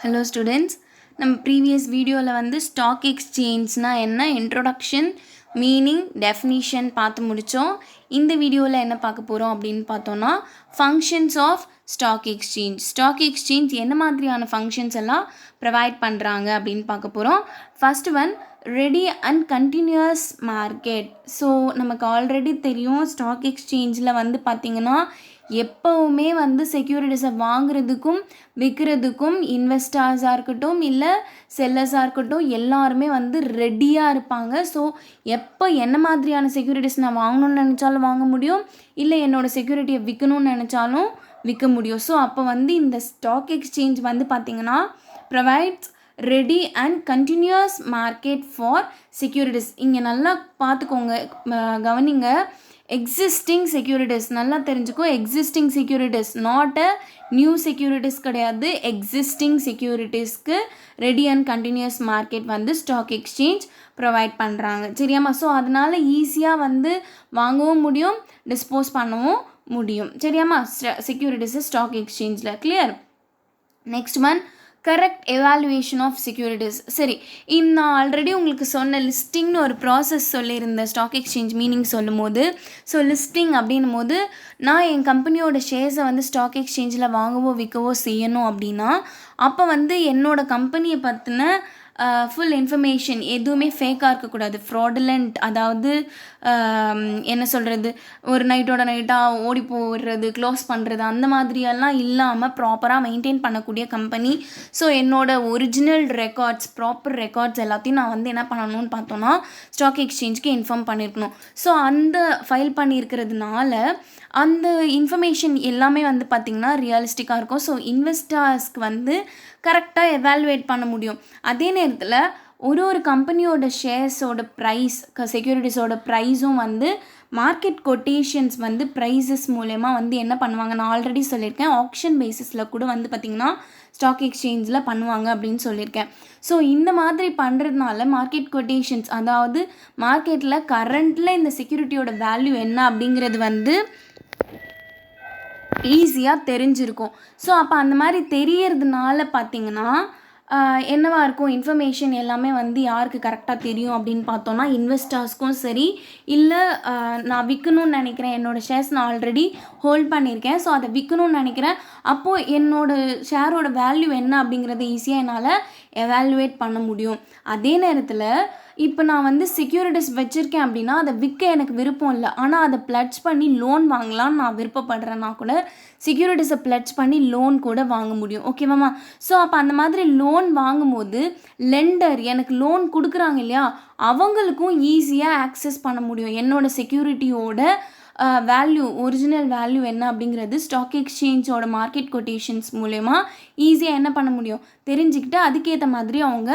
Hello students, நம்ம previous வீடியோவில் வந்து ஸ்டாக் எக்ஸ்சேஞ்ச்னால் என்ன, இன்ட்ரொடக்ஷன், மீனிங், டெஃபினிஷன் பார்த்து முடித்தோம். இந்த வீடியோவில் என்ன பார்க்க போகிறோம் அப்படின்னு பார்த்தோன்னா, functions of stock exchange. Stock exchange என்ன மாதிரியான ஃபங்க்ஷன்ஸ் எல்லாம் ப்ரொவைட் பண்ணுறாங்க அப்படின்னு பார்க்க போகிறோம். First one, ready and continuous market. So நமக்கு ஆல்ரெடி தெரியும், ஸ்டாக் எக்ஸ்சேஞ்சில் வந்து பார்த்திங்கன்னா எப்போவுமே வந்து செக்யூரிட்டிஸை வாங்குறதுக்கும் விற்கிறதுக்கும் இன்வெஸ்டர்ஸாக இருக்கட்டும் இல்லை செல்லர்ஸாக இருக்கட்டும் எல்லாருமே வந்து ரெடியாக இருப்பாங்க. ஸோ எப்போ என்ன மாதிரியான செக்யூரிட்டிஸ் நான் வாங்கணும்னு நினச்சாலும் வாங்க முடியும், இல்லை என்னோடய செக்யூரிட்டியை விற்கணும்னு நினச்சாலும் விற்க முடியும். ஸோ அப்போ வந்து இந்த ஸ்டாக் எக்ஸ்சேஞ்ச் வந்து பார்த்திங்கன்னா provides ready and continuous market for securities. இங்கே நல்லா பார்த்துக்கோங்க, கவனிங்க. எக்ஸிஸ்டிங் செக்யூரிட்டிஸ் நல்லா தெரிஞ்சுக்கோ. Existing securities, not a new securities கிடையாது. எக்ஸிஸ்டிங் செக்யூரிட்டிஸ்க்கு ரெடி அண்ட் கண்டினியூஸ் மார்க்கெட் வந்து ஸ்டாக் எக்ஸ்சேஞ்ச் ப்ரொவைட் பண்ணுறாங்க. சரியாம்மா? ஸோ அதனால் ஈஸியாக வந்து வாங்கவும் முடியும், டிஸ்போஸ் பண்ணவும் முடியும். சரியாம்மா? செக்யூரிட்டிஸு ஸ்டாக் எக்ஸ்சேஞ்சில் clear. Next one, correct evaluation of securities. சரி, நான் ஆல்ரெடி உங்களுக்கு சொன்ன லிஸ்டிங்னு ஒரு ப்ராசஸ் சொல்லியிருந்தேன் ஸ்டாக் எக்ஸ்சேஞ்ச் மீனிங் சொல்லும் போது. ஸோ லிஸ்டிங் அப்படின்னும் போது நான் என் கம்பெனியோட ஷேர்ஸை வந்து ஸ்டாக் எக்ஸ்சேஞ்சில் வாங்கவோ விற்கவோ செய்யணும் அப்படின்னா அப்போ வந்து என்னோடய கம்பெனியை பற்றின ஃபுல் இன்ஃபர்மேஷன் எதுவுமே ஃபேக்காக இருக்கக்கூடாது. ஃப்ராடுலண்ட், அதாவது என்ன சொல்கிறது, ஒரு நைட்டாக ஓடி போடுறது, க்ளோஸ் பண்ணுறது, அந்த மாதிரியெல்லாம் இல்லாமல் ப்ராப்பராக மெயின்டைன் பண்ணக்கூடிய கம்பெனி. ஸோ என்னோடய ஒரிஜினல் ரெக்கார்ட்ஸ், ப்ராப்பர் ரெக்கார்ட்ஸ் எல்லாத்தையும் நான் வந்து என்ன பண்ணணும்னு பார்த்தோன்னா ஸ்டாக் எக்ஸ்சேஞ்சுக்கு இன்ஃபார்ம் பண்ணியிருக்கணும். ஸோ அந்த ஃபைல் பண்ணியிருக்கிறதுனால அந்த இன்ஃபர்மேஷன் எல்லாமே வந்து பார்த்திங்கன்னா ரியலிஸ்டிக்காக இருக்கும். ஸோ இன்வெஸ்டர்ஸ்க்கு வந்து கரெக்டாக எவாலுவேட் பண்ண முடியும். அதே நேரத்தில் ஒரு கம்பெனியோட ஷேர்ஸோட ப்ரைஸ், செக்யூரிட்டிஸோட ப்ரைஸும் வந்து மார்க்கெட் கொட்டேஷன்ஸ் வந்து ப்ரைஸஸ் மூலயமா வந்து என்ன பண்ணுவாங்க, நான் ஆல்ரெடி சொல்லியிருக்கேன், ஆக்ஷன் பேசிஸில் கூட வந்து பார்த்திங்கன்னா ஸ்டாக் எக்ஸ்சேஞ்சில் பண்ணுவாங்க அப்படின்னு சொல்லியிருக்கேன். ஸோ இந்த மாதிரி பண்ணுறதுனால மார்க்கெட் கொட்டேஷன்ஸ், அதாவது மார்க்கெட்டில் கரண்ட்டில் இந்த செக்யூரிட்டியோட வேல்யூ என்ன அப்படிங்கிறது வந்து ஈஸியாக தெரிஞ்சிருக்கும். ஸோ அப்போ அந்த மாதிரி தெரியறதுனால பார்த்திங்கன்னா என்னவாக இருக்கும், இன்ஃபர்மேஷன் எல்லாமே வந்து யாருக்கு கரெக்டாக தெரியும் அப்படின்னு பார்த்தோன்னா இன்வெஸ்டர்ஸ்க்கும் சரி, இல்லை நான் விற்கணும்னு நினைக்கிறேன், என்னோடய ஷேர்ஸ் நான் ஆல்ரெடி ஹோல்ட் பண்ணியிருக்கேன், ஸோ அதை விற்கணும்னு நினைக்கிறேன், அப்போது என்னோடய ஷேரோட வேல்யூ என்ன அப்படிங்கிறத ஈஸியாக என்னால் எவாலுவேட் பண்ண முடியும். அதே நேரத்தில் இப்போ நான் வந்து செக்யூரிட்டிஸ் வச்சுருக்கேன் அப்படின்னா அதை விற்க எனக்கு விருப்பம் இல்லை, ஆனால் அதை ப்ளட்ஜ் பண்ணி லோன் வாங்கலான்னு நான் விருப்பப்படுறேன்னா கூட செக்யூரிட்டிஸை ப்ளட்ஜ் பண்ணி லோன் கூட வாங்க முடியும். ஓகேவாம்மா? ஸோ அப்போ அந்த மாதிரி லோன் வாங்கும்போது லெண்டர் எனக்கு லோன் கொடுக்குறாங்க இல்லையா, அவங்களுக்கும் ஈஸியாக ஆக்சஸ் பண்ண முடியும் என்னோடய செக்யூரிட்டியோட வேல்யூ, ஒரிஜினல் வேல்யூ என்ன அப்படிங்கிறது ஸ்டாக் எக்ஸ்சேஞ்சோட மார்க்கெட் கொட்டேஷன்ஸ் மூலமா ஈஸியாக என்ன பண்ண முடியும், தெரிஞ்சுக்கிட்டு அதுக்கேற்ற மாதிரி அவங்க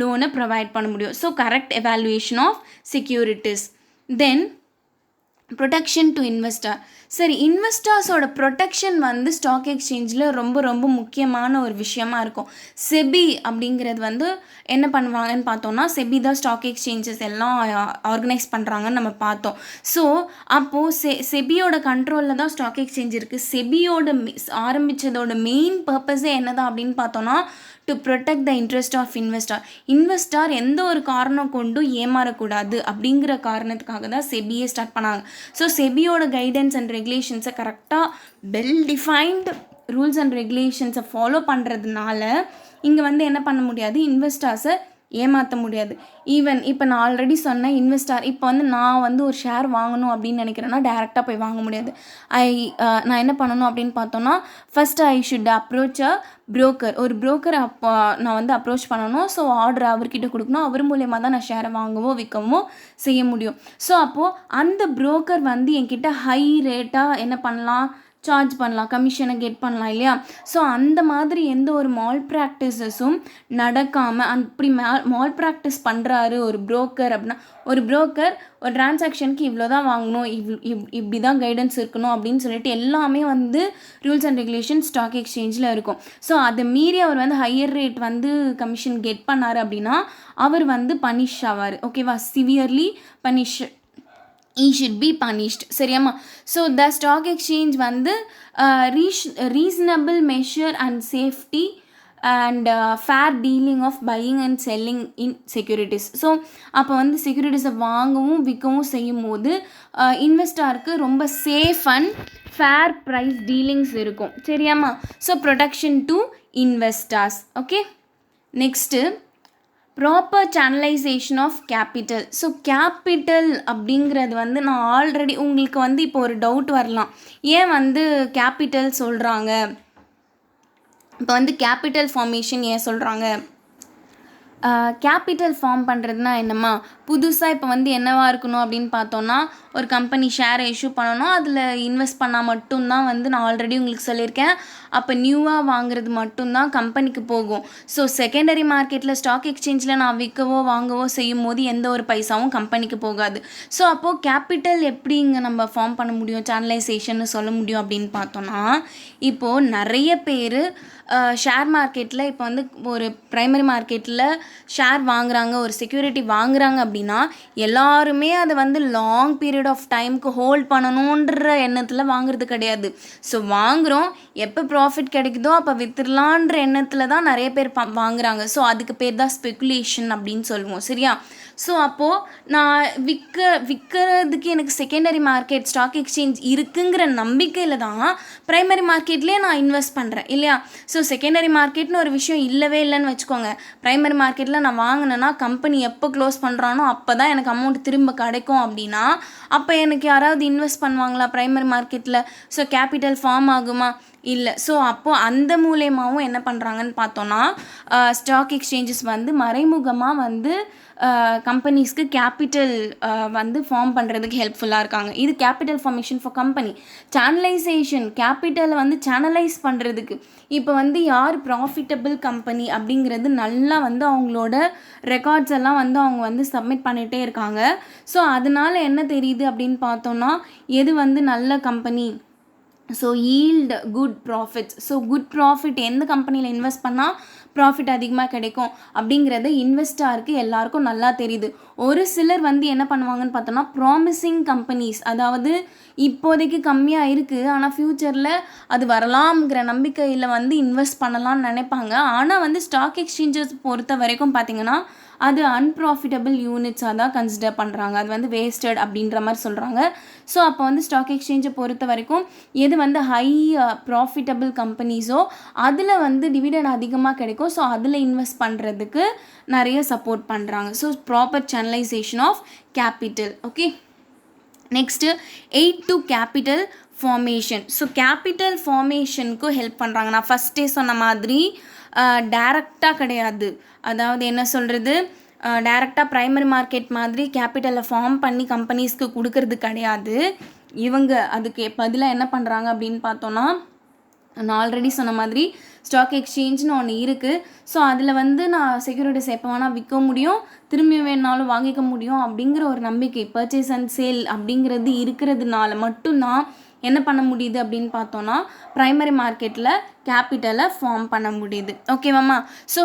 லோனை ப்ரொவைட் பண்ண முடியும். So correct evaluation of securities. Then protection to investor. சரி, இன்வெஸ்டர்ஸோட ப்ரொடெக்ஷன் வந்து ஸ்டாக் எக்ஸ்சேஞ்சில் ரொம்ப ரொம்ப முக்கியமான ஒரு விஷயமா இருக்கும். செபி அப்படிங்கிறது வந்து என்ன பண்ணுவாங்கன்னு பார்த்தோன்னா, செபி தான் ஸ்டாக் எக்ஸ்சேஞ்சஸ் எல்லாம் ஆர்கனைஸ் பண்ணுறாங்கன்னு நம்ம பார்த்தோம். ஸோ அப்போது செபியோட கண்ட்ரோலில் தான் ஸ்டாக் எக்ஸ்சேஞ்ச் இருக்குது. செபியோட ஆரம்பித்ததோட மெயின் பர்பஸே என்னதான் அப்படின்னு பார்த்தோன்னா, to protect the interest of investor எந்த ஒரு காரணம் கொண்டும் ஏமாறக்கூடாது அப்படிங்கிற காரணத்துக்காக தான் செபியை ஸ்டார்ட் பண்ணாங்க. ஸோ செபியோட கைடன்ஸ் அண்ட் ரெகுலேஷன்ஸை கரெக்டாக வெல் டிஃபைன்டு ரூல்ஸ் அண்ட் ரெகுலேஷன்ஸை ஃபாலோ பண்ணுறதுனால இங்கே வந்து என்ன பண்ண முடியாது, இன்வெஸ்டர்ஸை ஏமாற்ற முடியாது. ஈவன் இப்போ நான் ஆல்ரெடி சொன்னேன், இன்வெஸ்டர் இப்போ வந்து நான் வந்து ஒரு ஷேர் வாங்கணும் அப்படின்னு நினைக்கிறேன்னா டேரெக்டாக போய் வாங்க முடியாது. நான் என்ன பண்ணணும் அப்படின்னு பார்த்தோன்னா, first I should approach a broker. ஒரு ப்ரோக்கரை நான் வந்து அப்ரோச் பண்ணணும். ஸோ ஆர்டர் அவர்கிட்ட கொடுக்கணும், அவர் மூலயமா தான் நான் ஷேரை வாங்கவோ விற்கவோ செய்ய முடியும். ஸோ அப்போது அந்த ப்ரோக்கர் வந்து என்கிட்ட ஹை ரேட்டாக என்ன பண்ணலாம், சார்ஜ் பண்ணலாம், கமிஷனை கெட் பண்ணலாம் இல்லையா. ஸோ அந்த மாதிரி எந்த ஒரு மால் ப்ராக்டிஸஸும் நடக்காமல், அப்படி மால் ப்ராக்டிஸ் பண்ணுறாரு ஒரு ப்ரோக்கர் அப்படின்னா, ஒரு ப்ரோக்கர் ஒரு டிரான்சாக்ஷனுக்கு இவ்வளோ தான் வாங்கணும், இப்படி தான் கைடன்ஸ் இருக்கணும் அப்படின்னு சொல்லிட்டு எல்லாமே வந்து ரூல்ஸ் அண்ட் ரெகுலேஷன் ஸ்டாக் எக்ஸ்சேஞ்சில் இருக்கும். ஸோ அதை மீறி அவர் வந்து ஹையர் ரேட் வந்து கமிஷன் கெட் பண்ணார் அப்படின்னா அவர் வந்து பனிஷ் ஆவார். ஓகேவா? Severely punish, he should be punished. சரியாம்மா? ஸோ த ஸ்டாக் எக்ஸ்சேஞ்ச் வந்து reasonable measure and safety and fair dealing of buying and selling in securities. So அப்போ வந்து செக்யூரிட்டிஸை வாங்கவும் விற்கவும் செய்யும் போது இன்வெஸ்டாருக்கு ரொம்ப safe and fair price dealings இருக்கும். சரியாம்மா? So protection to investors. Okay, next proper channelisation of capital. So capital அப்படிங்கிறது வந்து நான் ஆல்ரெடி உங்களுக்கு வந்து இப்போ ஒரு டவுட் வரலாம், ஏன் வந்து கேபிட்டல் சொல்கிறாங்க, இப்போ வந்து கேபிட்டல் ஃபார்மேஷன் ஏன் சொல்கிறாங்க. கேபிட்டல் ஃபார்ம் பண்ணுறதுனா என்னம்மா, புதுசாக இப்போ வந்து என்னவா இருக்கணும் அப்படின்னு பார்த்தோன்னா, ஒரு கம்பெனி ஷேரை இஷ்யூ பண்ணணும், அதில் இன்வெஸ்ட் பண்ணால் மட்டும்தான் வந்து நான் ஆல்ரெடி உங்களுக்கு சொல்லியிருக்கேன், அப்போ நியூவாக வாங்குறது மட்டும்தான் கம்பெனிக்கு போகும். ஸோ செகண்டரி மார்க்கெட்டில் ஸ்டாக் எக்ஸ்சேஞ்சில் நான் விற்கவோ வாங்கவோ செய்யும் போது எந்த ஒரு பைசாவும் கம்பெனிக்கு போகாது. ஸோ அப்போது கேபிட்டல் எப்படி இங்கே நம்ம ஃபார்ம் பண்ண முடியும், சேனலைசேஷன் சொல்ல முடியும் அப்படின்னு பார்த்தோன்னா, இப்போது நிறைய பேர் ஷேர் மார்க்கெட்டில் இப்போ வந்து ஒரு ப்ரைமரி மார்க்கெட்டில் ஷேர் வாங்குகிறாங்க, ஒரு செக்யூரிட்டி வாங்குகிறாங்க அப்படின்னா எல்லாருமே அதை வந்து லாங் பீரியட் ஆஃப் டைமுக்கு ஹோல்ட் பண்ணணுன்ற எண்ணத்தில் வாங்குறது கிடையாது. ஸோ வாங்குகிறோம், எப்போ ப்ராஃபிட் கிடைக்குதோ அப்போ விற்றுலான்ற எண்ணத்தில் தான் நிறைய பேர் வாங்குகிறாங்க. ஸோ அதுக்கு பேர் தான் ஸ்பெக்குலேஷன் அப்படின்னு சொல்லுவோம். சரியா? ஸோ அப்போது நான் விற்கிறதுக்கு எனக்கு செகண்டரி மார்க்கெட் ஸ்டாக் எக்ஸ்சேஞ்ச் இருக்குங்கிற நம்பிக்கையில் தான் ப்ரைமரி மார்க்கெட்லேயே நான் இன்வெஸ்ட் பண்ணுறேன் இல்லையா? ஸோ செகண்டரி மார்க்கெட்னு ஒரு விஷயம் இல்லவே இல்லைன்னு வச்சுக்கோங்க. ப்ரைமரி மார்க்கெட்டில் நான் வாங்கினேன்னா கம்பெனி எப்போ க்ளோஸ் பண்ணுறானோ அப்போ தான் எனக்கு அமௌண்ட் திரும்ப கிடைக்கும் அப்படின்னா, அப்போ எனக்கு யாராவது இன்வெஸ்ட் பண்ணுவாங்களா ப்ரைமரி மார்க்கெட்டில்? ஸோ கேபிட்டல் ஃபார்ம் ஆகுமா? இல்லை. ஸோ அப்போது அந்த மூலயமாவும் என்ன பண்ணுறாங்கன்னு பார்த்தோன்னா, ஸ்டாக் எக்ஸ்சேஞ்சஸ் வந்து மறைமுகமாக வந்து கம்பெனிஸ்க்கு கேபிட்டல் வந்து ஃபார்ம் பண்ணுறதுக்கு ஹெல்ப்ஃபுல்லாக இருக்காங்க. இது capital formation for company. Channelisation, கேபிட்டலை வந்து சேனலைஸ் பண்ணுறதுக்கு இப்போ வந்து யார் ப்ராஃபிட்டபிள் கம்பெனி அப்படிங்கிறது நல்லா வந்து அவங்களோட ரெக்கார்ட்ஸ் எல்லாம் வந்து அவங்க வந்து சப்மிட் பண்ணிகிட்டே இருக்காங்க. ஸோ அதனால என்ன தெரியுது அப்படின்னு பார்த்தோன்னா, எது வந்து நல்ல company, so yield good profits. So good profit எந்த கம்பெனியில் இன்வெஸ்ட் பண்ணால் ப்ராஃபிட் அதிகமாக கிடைக்கும் அப்படிங்கிறது இன்வெஸ்டாருக்கு எல்லாருக்கும் நல்லா தெரியுது. ஒரு சிலர் வந்து என்ன பண்ணுவாங்கன்னு பார்த்தோன்னா, ப்ராமிசிங் கம்பெனிஸ், அதாவது இப்போதைக்கு கம்மியாக இருக்குது ஆனால் ஃப்யூச்சரில் அது வரலாம்ங்கிற நம்பிக்கையில் வந்து இன்வெஸ்ட் பண்ணலாம்னு நினைப்பாங்க. ஆனால் வந்து ஸ்டாக் எக்ஸ்சேஞ்சஸ் பொறுத்த வரைக்கும் பார்த்திங்கன்னா அது அன்ப்ராஃபிட்டபிள் யூனிட்ஸாக தான் கன்சிடர் பண்ணுறாங்க. அது வந்து வேஸ்டட் அப்படின்ற மாதிரி சொல்கிறாங்க. ஸோ அப்போ வந்து ஸ்டாக் எக்ஸ்சேஞ்சை பொறுத்த வரைக்கும் எது வந்து ஹை ப்ராஃபிட்டபிள் கம்பெனிஸோ அதில் வந்து டிவிடெண்ட் அதிகமாக கிடைக்கும். ஸோ அதில் இன்வெஸ்ட் பண்ணுறதுக்கு நிறைய சப்போர்ட் பண்ணுறாங்க. So proper channelisation of capital. Okay, next 8 to capital formation. So capital ஃபார்மேஷனுக்கும் ஹெல்ப் பண்ணுறாங்க. நான் ஃபஸ்ட்டே சொன்ன மாதிரி டைரெக்டாக கிடையாது, அதாவது என்ன சொல்கிறது, டைரெக்டாக ப்ரைமரி மார்க்கெட் மாதிரி கேபிட்டலை ஃபார்ம் பண்ணி கம்பெனிஸ்க்கு கொடுக்கறது கிடையாது. இவங்க அதுக்கு பதிலாக என்ன பண்ணுறாங்க அப்படின்னு பார்த்தோன்னா, நான் ஆல்ரெடி சொன்ன மாதிரி ஸ்டாக் எக்ஸ்சேஞ்சுன்னு ஒன்று இருக்குது. ஸோ அதில் வந்து நான் செக்யூரிட்டிஸ் எப்போ வேணால் விற்க முடியும், திரும்பி வேணாலும் வாங்கிக்க முடியும் அப்படிங்கிற ஒரு நம்பிக்கை, பர்ச்சேஸ் அண்ட் சேல் அப்படிங்கிறது இருக்கிறதுனால மட்டும்தான் என்ன பண்ண முடியுது அப்படின்னு பார்த்தோன்னா, ப்ரைமரி மார்க்கெட்டில் கேபிட்டலை ஃபார்ம் பண்ண முடியுது. ஓகேவாம்மா? ஸோ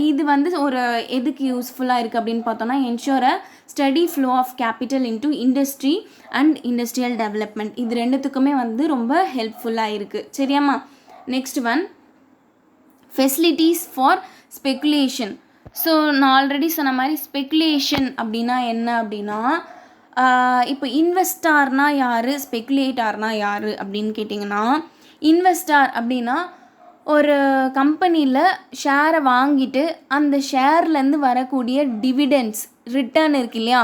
இது வந்து ஒரு எதுக்கு யூஸ்ஃபுல்லாக இருக்குது அப்படின்னு பார்த்தோன்னா, ensure steady flow of capital into industry and industrial development. இது ரெண்டுத்துக்குமே வந்து ரொம்ப ஹெல்ப்ஃபுல்லாக இருக்குது. சரியாம்மா? Next one, facilities for speculation. So நான் ஆல்ரெடி சொன்ன மாதிரி ஸ்பெக்குலேஷன் அப்படின்னா என்ன அப்படின்னா, இப்போ இன்வெஸ்டார்னா யார், ஸ்பெக்குலேட்டார்னா யார் அப்படின்னு கேட்டிங்கன்னா, இன்வெஸ்டார் அப்படின்னா ஒரு கம்பெனியில் ஷேரை வாங்கிட்டு அந்த ஷேர்லேருந்து வரக்கூடிய டிவிடெண்ட்ஸ் ரிட்டர்ன் இருக்கு இல்லையா,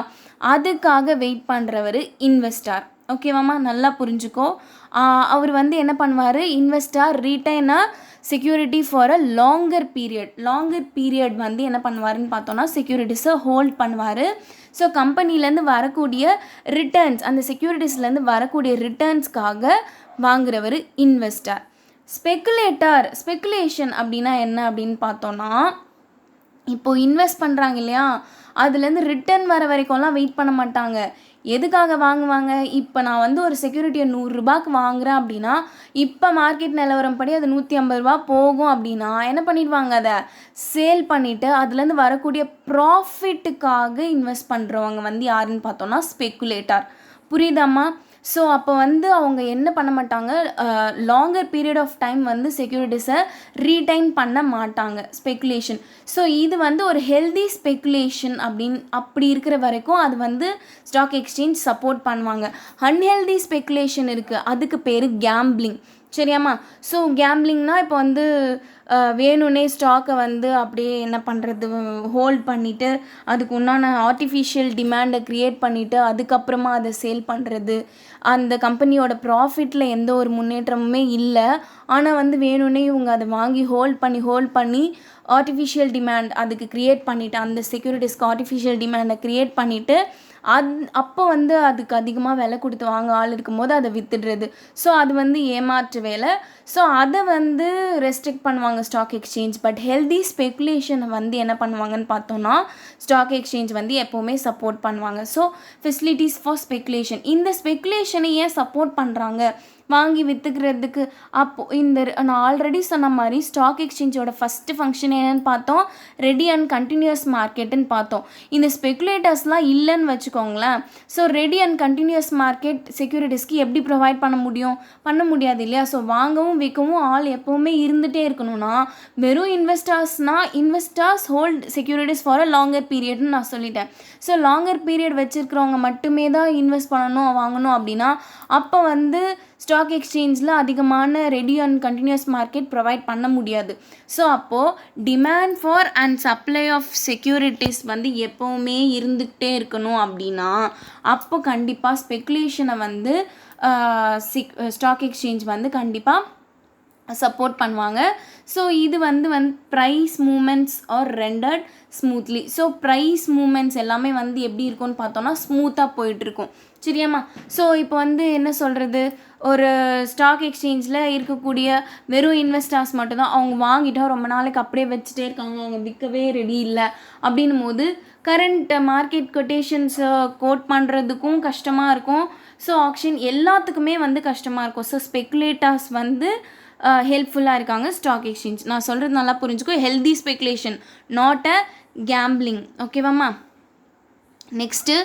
அதுக்காக வெயிட் பண்ணுறவர் இன்வெஸ்டார். ஓகேவாம்மா? நல்லா புரிஞ்சுக்கோ. அவர் வந்து என்ன பண்ணுவார், investor retain a security for a longer period வந்து என்ன பண்ணுவாருன்னு பார்த்தோன்னா, செக்யூரிட்டிஸை ஹோல்ட் பண்ணுவார். ஸோ கம்பெனிலேருந்து வரக்கூடிய ரிட்டர்ன்ஸ், அந்த செக்யூரிட்டிஸ்லேருந்து வரக்கூடிய ரிட்டர்ன்ஸ்க்காக வாங்குறவர் இன்வெஸ்டார். ஸ்பெக்குலேஷன் அப்படின்னா என்ன அப்படின்னு பார்த்தோன்னா, இப்போது இன்வெஸ்ட் பண்ணுறாங்க இல்லையா, அதுலேருந்து ரிட்டர்ன் வர வரைக்கும்லாம் வெயிட் பண்ண மாட்டாங்க. எதுக்காக வாங்குவாங்க, இப்போ நான் வந்து ஒரு செக்யூரிட்டியை 100 ரூபாய்க்கு வாங்குகிறேன் அப்படின்னா, இப்போ மார்க்கெட் நிலவரம் படி அது 150 ரூபா போகும் அப்படின்னா என்ன பண்ணிடுவாங்க, அதை சேல் பண்ணிவிட்டு அதுலேருந்து வரக்கூடிய ப்ராஃபிட்டுக்காக இன்வெஸ்ட் பண்ணுறவங்க வந்து யாருன்னு பார்த்தோன்னா ஸ்பெக்குலேட்டார். புரியுதாம்மா? ஸோ அப்போ வந்து அவங்க என்ன பண்ண மாட்டாங்க, லாங்கர் பீரியட் ஆஃப் டைம் வந்து செக்யூரிட்டிஸை ரீடைன் பண்ண மாட்டாங்க ஸ்பெக்குலேஷன். ஸோ இது வந்து ஒரு ஹெல்தி ஸ்பெக்குலேஷன் அப்படி இருக்கிற வரைக்கும் அது வந்து ஸ்டாக் எக்ஸ்சேஞ்ச் சப்போர்ட் பண்ணுவாங்க. அன்ஹெல்தி ஸ்பெக்குலேஷன் இருக்குது, அதுக்கு பேர் கேம்பிளிங். சரியாம்மா? ஸோ கேம்பிளிங்னா இப்போ வந்து வேணும்னே ஸ்டாக்கை வந்து அப்படியே என்ன பண்ணுறது, ஹோல்ட் பண்ணிவிட்டு அதுக்கு உண்டான ஆர்டிஃபிஷியல் டிமாண்டை க்ரியேட் பண்ணிவிட்டு அதுக்கப்புறமா அதை சேல் பண்ணுறது. அந்த கம்பெனியோட ப்ராஃபிட்டில் எந்த ஒரு முன்னேற்றமுமே இல்லை, ஆனால் வந்து வேணும்னே இவங்க அதை வாங்கி ஹோல்ட் பண்ணி ஆர்டிஃபிஷியல் டிமாண்ட் அதுக்கு க்ரியேட் பண்ணிவிட்டு, அந்த செக்யூரிட்டிஸ்க்கு ஆர்டிஃபிஷியல் டிமாண்டை க்ரியேட் பண்ணிவிட்டு அப்போ வந்து அதுக்கு அதிகமாக விலை கொடுத்து வாங்க ஆள் இருக்கும்போது அதை வித்துடுறது. ஸோ அது வந்து ஏமாற்று வேலை. ஸோ அதை வந்து ரெஸ்ட்ரிக்ட் பண்ணுவாங்க ஸ்டாக் எக்ஸ்சேஞ்ச். பட் ஹெல்தி ஸ்பெக்குலேஷனை வந்து என்ன பண்ணுவாங்கன்னு பார்த்தோன்னா ஸ்டாக் எக்ஸ்சேஞ்ச் வந்து எப்போவுமே சப்போர்ட் பண்ணுவாங்க. So facilities for speculation. இந்த ஸ்பெக்குலேஷனை ஏன் சப்போர்ட் பண்ணுறாங்க, வாங்கி விற்றுக்கிறதுக்கு? அப்போது நான் ஆல்ரெடி சொன்ன மாதிரி ஸ்டாக் எக்ஸ்சேஞ்சோட ஃபஸ்ட்டு ஃபங்க்ஷன் என்னென்னு பார்த்தோம், ரெடி அண்ட் கண்டினியூஸ் மார்க்கெட்டுன்னு பார்த்தோம். இந்த ஸ்பெக்குலேட்டர்ஸ்லாம் இல்லைன்னு வச்சுக்கோங்களேன். So ready and continuous market செக்யூரிட்டிஸ்க்கு எப்படி ப்ரொவைட் பண்ண முடியாது இல்லையா? ஸோ வாங்கவும் விற்கவும் ஆள் எப்போவுமே இருந்துகிட்டே இருக்கணும்னா, வெறும் investors hold securities for a longer பீரியட்னு நான் சொல்லிட்டேன். ஸோ லாங்கர் பீரியட் வச்சுருக்கிறவங்க மட்டுமே தான் இன்வெஸ்ட் வாங்கணும் அப்படின்னா அப்போ வந்து ஸ்டாக் எக்ஸ்சேஞ்சில் அதிகமான ready and continuous market provide பண்ண முடியாது. ஸோ அப்போது demand for and supply of securities வந்து எப்போவுமே இருந்துக்கிட்டே இருக்கணும் அப்படின்னா அப்போ கண்டிப்பாக ஸ்பெக்குலேஷனை வந்து ஸ்டாக் எக்ஸ்சேஞ்ச் வந்து கண்டிப்பாக சப்போர்ட் பண்ணுவாங்க. ஸோ இது வந்து price movements are rendered smoothly. So price movements எல்லாமே வந்து எப்படி இருக்கும்னு பார்த்தோன்னா ஸ்மூத்தாக போயிட்டுருக்கும். சரியாம்மா? ஸோ இப்போ வந்து என்ன சொல்கிறது, ஒரு ஸ்டாக் எக்ஸ்சேஞ்சில் இருக்கக்கூடிய வெறும் இன்வெஸ்டர்ஸ் மட்டும்தான் அவங்க வாங்கிட்டா ரொம்ப நாளைக்கு அப்படியே வச்சுட்டே இருக்காங்க, அவங்க விற்கவே ரெடி இல்லை அப்படின்னும் போது கரண்ட் மார்க்கெட் கொட்டேஷன்ஸை கோட் பண்ணுறதுக்கும் கஷ்டமாக இருக்கும். ஸோ ஆக்ஷன் எல்லாத்துக்குமே வந்து கஷ்டமாக இருக்கும். ஸோ ஸ்பெக்குலேட்டர்ஸ் வந்து ஹெல்ப்ஃபுல்லாக இருக்காங்க ஸ்டாக் எக்ஸ்சேஞ்ச். நான் சொல்கிறது நல்லா புரிஞ்சுக்கோ, healthy speculation, not a gambling. ஓகேவாம்மா? Next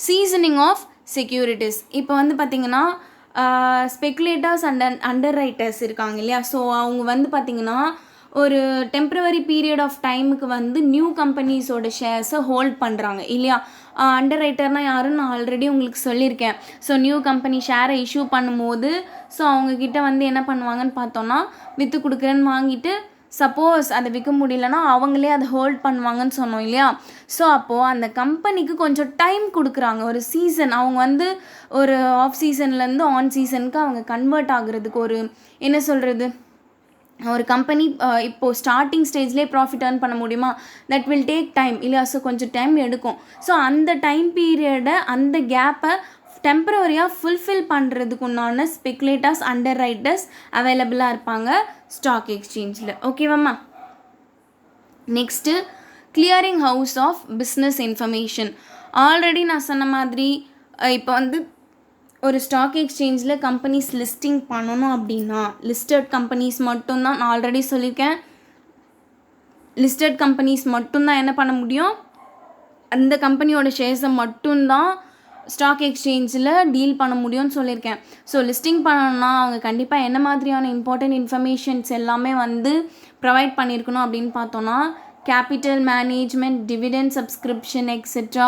seasoning of securities. இப்போ வந்து பார்த்திங்கன்னா ஸ்பெக்குலேட்டர்ஸ் அண்டர் ரைட்டர்ஸ் இருக்காங்க இல்லையா? ஸோ அவங்க வந்து பார்த்திங்கன்னா ஒரு டெம்ப்ரவரி பீரியட் ஆஃப் டைமுக்கு வந்து நியூ கம்பெனிஸோட ஷேர்ஸை ஹோல்ட் பண்ணுறாங்க இல்லையா? அண்டர் ரைட்டர்னால் யாருன்னு நான் ஆல்ரெடி உங்களுக்கு சொல்லியிருக்கேன். ஸோ நியூ கம்பெனி ஷேரை இஷ்யூ பண்ணும்போது ஸோ அவங்கக்கிட்ட வந்து என்ன பண்ணுவாங்கன்னு பார்த்தோன்னா விற்று கொடுக்குறேன்னு வாங்கிட்டு சப்போஸ் அதை விற்க முடியலன்னா அவங்களே அதை ஹோல்ட் பண்ணுவாங்கன்னு சொன்னோம் இல்லையா? ஸோ அப்போது அந்த கம்பெனிக்கு கொஞ்சம் டைம் கொடுக்குறாங்க. ஒரு சீசன் அவங்க வந்து ஒரு ஆஃப் சீசன்லேருந்து ஆன் சீசனுக்கு அவங்க கன்வெர்ட் ஆகுறதுக்கு ஒரு என்ன சொல்கிறது, ஒரு கம்பெனி இப்போது ஸ்டார்டிங் ஸ்டேஜ்லேயே ப்ராஃபிட் ஏர்ன் பண்ண முடியுமா? தட் வில் டேக் டைம் இல்லையா? ஸோ கொஞ்சம் டைம் எடுக்கும். ஸோ அந்த டைம் பீரியடை அந்த கேப்பை டெம்பரவரியாக ஃபுல்ஃபில் பண்ணுறதுக்கு உண்டான ஸ்பெக்குலேட்டர்ஸ் அண்டர் ரைட்டர்ஸ் அவைலபிளாக இருப்பாங்க ஸ்டாக் எக்ஸ்சேஞ்சில். ஓகேவாம்மா? Next clearing house of business information. Already நான் சொன்ன மாதிரி இப்போ வந்து ஒரு ஸ்டாக் எக்ஸ்சேஞ்சில் கம்பெனிஸ் லிஸ்டிங் பண்ணணும் அப்படின்னா லிஸ்டட் கம்பெனிஸ் மட்டும்தான், நான் ஆல்ரெடி சொல்லியிருக்கேன், லிஸ்டட் கம்பெனிஸ் மட்டும்தான் என்ன பண்ண முடியும், அந்த கம்பெனியோட ஷேர்ஸை மட்டும்தான் ஸ்டாக் எக்ஸ்சேஞ்சில் டீல் பண்ண முடியும்னு சொல்லியிருக்கேன். ஸோ லிஸ்டிங் பண்ணணும்னா அவங்க கண்டிப்பாக என்ன மாதிரியான இம்பார்ட்டன்ட் இன்ஃபர்மேஷன்ஸ் எல்லாமே வந்து ப்ரொவைட் பண்ணியிருக்கணும் அப்படின்னு பார்த்தோன்னா capital management, dividend subscription, etc.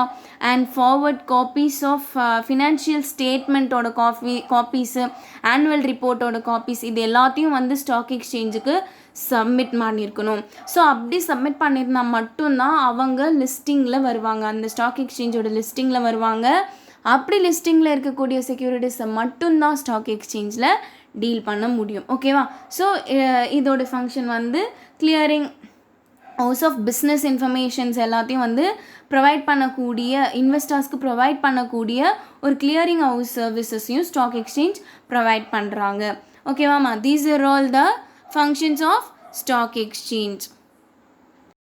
and forward copies of financial statement ஓட காப்பீஸு, ஆனுவல் ரிப்போர்ட்டோட காப்பீஸ், இது எல்லாத்தையும் வந்து ஸ்டாக் எக்ஸ்சேஞ்சுக்கு சப்மிட் பண்ணியிருக்கணும். ஸோ அப்படி சப்மிட் பண்ணியிருந்தால் மட்டும்தான் அவங்க லிஸ்டிங்கில் வருவாங்க, அந்த ஸ்டாக் எக்ஸ்சேஞ்சோட லிஸ்டிங்கில் வருவாங்க. அப்படி லிஸ்டிங்கில் இருக்கக்கூடிய செக்யூரிட்டிஸை மட்டும்தான் ஸ்டாக் எக்ஸ்சேஞ்சில் டீல் பண்ண முடியும். ஓகேவா? ஸோ இதோட ஃபங்க்ஷன் வந்து clearing house of business informations எல்லாத்தையும் வந்து ப்ரொவைட் பண்ணக்கூடிய, இன்வெஸ்டர்ஸ்க்கு ப்ரொவைட் பண்ணக்கூடிய ஒரு கிளியரிங் ஹவுஸ் சர்வீசஸையும் ஸ்டாக் எக்ஸ்சேஞ்ச் ப்ரொவைட் பண்ணுறாங்க. ஓகேவாம்மா? These are all the functions of stock exchange.